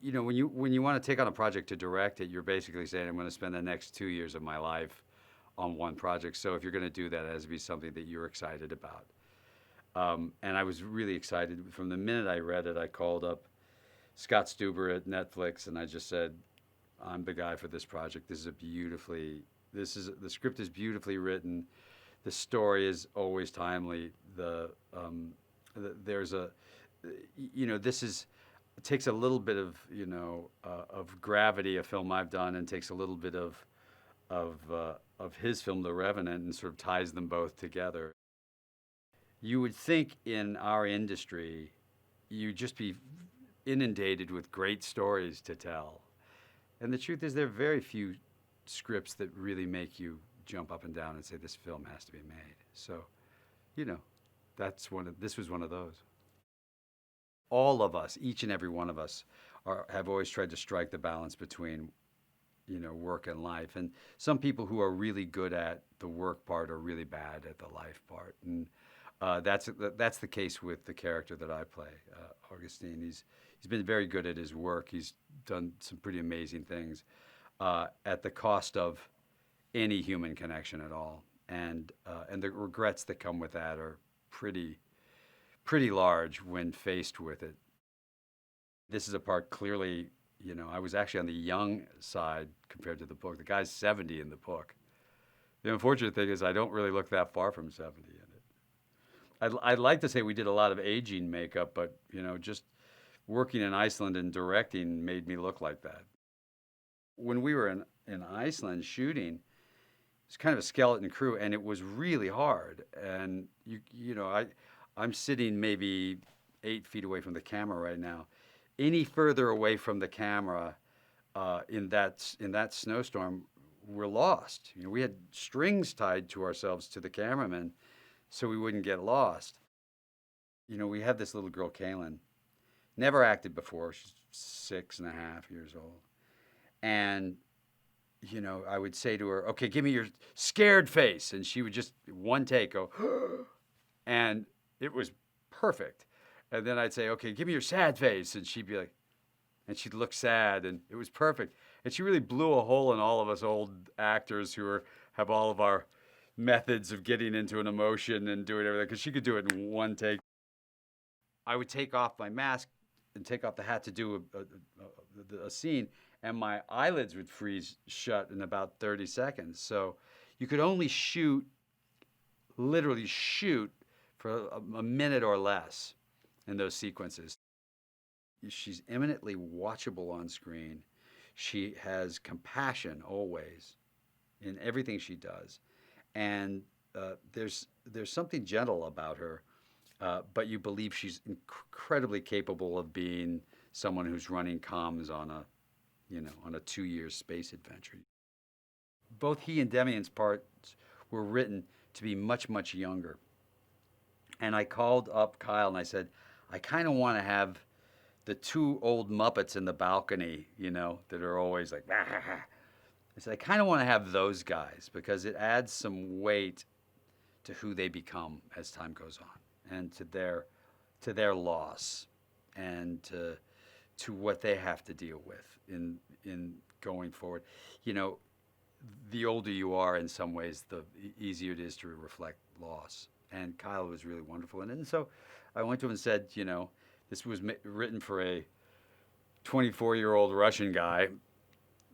when you want to take on a project to direct it, you're basically saying I'm going to spend the next 2 years of my life on one project. So if you're going to do that, it has to be something that you're excited about. And I was really excited from the minute I read it. I called up Scott Stuber at Netflix and I just said, "I'm the guy for this project. The script is beautifully written. The story is always timely. There's a, this is." It takes a little bit of gravity, a film I've done, and takes a little bit of his film, The Revenant, and sort of ties them both together. You would think in our industry, you'd just be inundated with great stories to tell. And the truth is, there are very few scripts that really make you jump up and down and say, this film has to be made. So, you know, this was one of those. All of us, each and every one of us, have always tried to strike the balance between, work and life. And some people who are really good at the work part are really bad at the life part. And that's the case with the character that I play, Augustine. He's been very good at his work. He's done some pretty amazing things at the cost of any human connection at all. And the regrets that come with that are pretty large when faced with it. This is a part clearly, I was actually on the young side compared to the book. The guy's 70 in the book. The unfortunate thing is I don't really look that far from 70 in it. I'd like to say we did a lot of aging makeup, but, just working in Iceland and directing made me look like that. When we were in Iceland shooting, it's kind of a skeleton crew, and it was really hard. And, I'm sitting maybe 8 feet away from the camera right now. Any further away from the camera in that snowstorm, we're lost. We had strings tied to ourselves to the cameraman so we wouldn't get lost. We had this little girl, Kaylin, never acted before. She's 6.5 years old. And, I would say to her, okay, give me your scared face. And she would just, one take, go, and it was perfect. And then I'd say, okay, give me your sad face. And she'd be like, and she'd look sad, and it was perfect. And she really blew a hole in all of us old actors who have all of our methods of getting into an emotion and doing everything, because she could do it in one take. I would take off my mask and take off the hat to do a scene, and my eyelids would freeze shut in about 30 seconds. So you could only literally shoot for a minute or less in those sequences. She's eminently watchable on screen. She has compassion always in everything she does. And there's something gentle about her, but you believe she's incredibly capable of being someone who's running comms on a 2-year space adventure. Both he and Demián's parts were written to be much, much younger. And I called up Kyle and I said, I kind of want to have the 2 old Muppets in the balcony, that are always like, bah, bah, bah. I said, I kind of want to have those guys because it adds some weight to who they become as time goes on, and to their loss, and to what they have to deal with in going forward. The older you are, in some ways, the easier it is to reflect loss. And Kyle was really wonderful in it. And so I went to him and said, this was written for a 24-year-old Russian guy,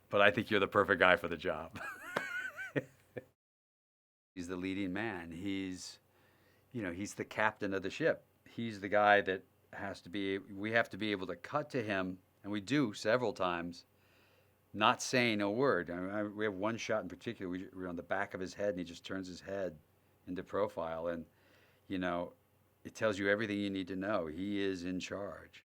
but I think you're the perfect guy for the job. He's the leading man. He's the captain of the ship. He's the guy that we have to be able to cut to him, and we do several times, not saying a word. We have one shot in particular. We're on the back of his head, and he just turns his head into profile, and it tells you everything you need to know. He is in charge.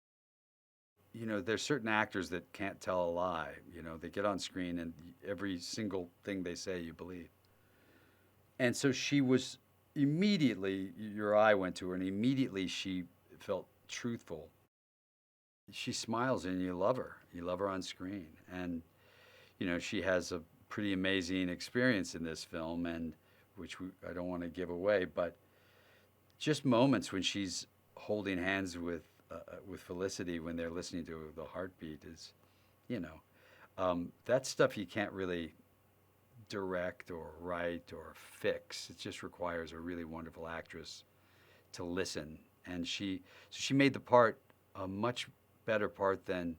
There's certain actors that can't tell a lie. They get on screen and every single thing they say you believe. And so she was immediately, your eye went to her, and immediately she felt truthful. She smiles and you love her. You love her on screen. And she has a pretty amazing experience in this film, and I don't want to give away, but just moments when she's holding hands with with Felicity when they're listening to the heartbeat is, you know, that stuff you can't really direct or write or fix. It just requires a really wonderful actress to listen, and she made the part a much better part than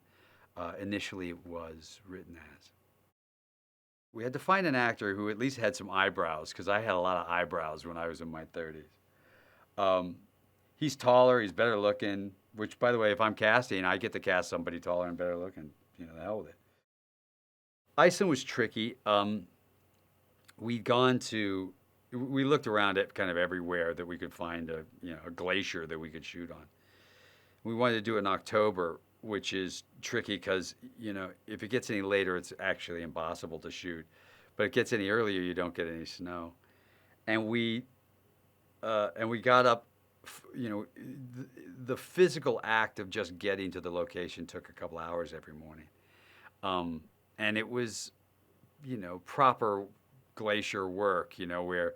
initially it was written as. We had to find an actor who at least had some eyebrows, because I had a lot of eyebrows when I was in my 30s. He's taller, he's better looking, which, by the way, if I'm casting, I get to cast somebody taller and better looking. You know, the hell with it. Iceland was tricky. We looked around at kind of everywhere that we could find a glacier that we could shoot on. We wanted to do it in October, which is tricky because, if it gets any later, it's actually impossible to shoot. But it gets any earlier, you don't get any snow. And we got up, the physical act of just getting to the location took a couple hours every morning. And it was, proper glacier work, where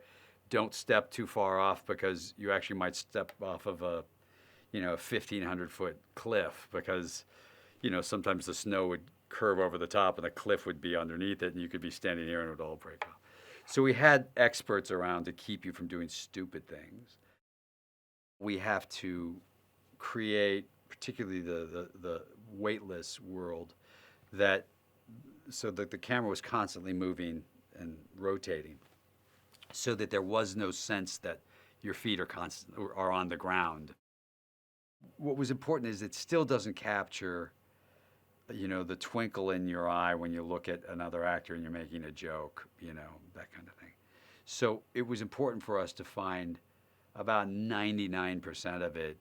don't step too far off because you actually might step off of a 1,500-foot cliff because, sometimes the snow would curve over the top and the cliff would be underneath it and you could be standing here and it would all break off. So we had experts around to keep you from doing stupid things. We have to create, particularly the weightless world, so that the camera was constantly moving and rotating, so that there was no sense that your feet are on the ground. What was important is it still doesn't capture, the twinkle in your eye when you look at another actor and you're making a joke, that kind of thing. So it was important for us to find about 99% of it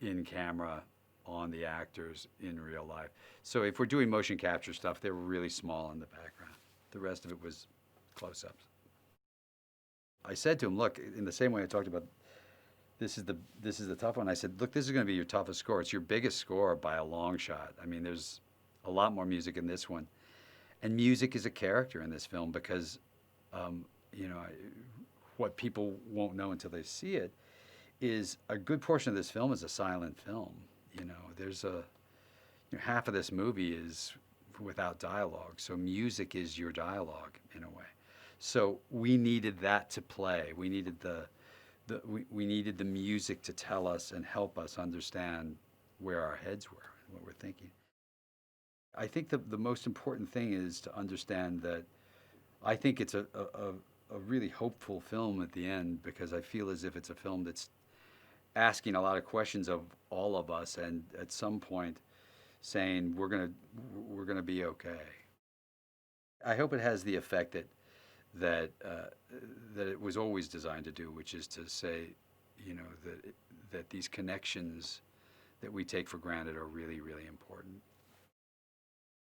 in camera on the actors in real life. So if we're doing motion capture stuff, they were really small in the background. The rest of it was close-ups. I said to him, look, in the same way I talked about this is the tough one. I said, look, this is going to be your toughest score. It's your biggest score by a long shot. I mean, there's a lot more music in this one. And music is a character in this film because, what people won't know until they see it is a good portion of this film is a silent film. There's half of this movie is without dialogue. So music is your dialogue in a way. So we needed that to play. We needed we needed the music to tell us and help us understand where our heads were and what we're thinking. I think the most important thing is to understand that I think it's a really hopeful film at the end because I feel as if it's a film that's asking a lot of questions of all of us and at some point saying we're gonna be okay. I hope it has the effect that it was always designed to do, which is to say, that these connections that we take for granted are really, really important.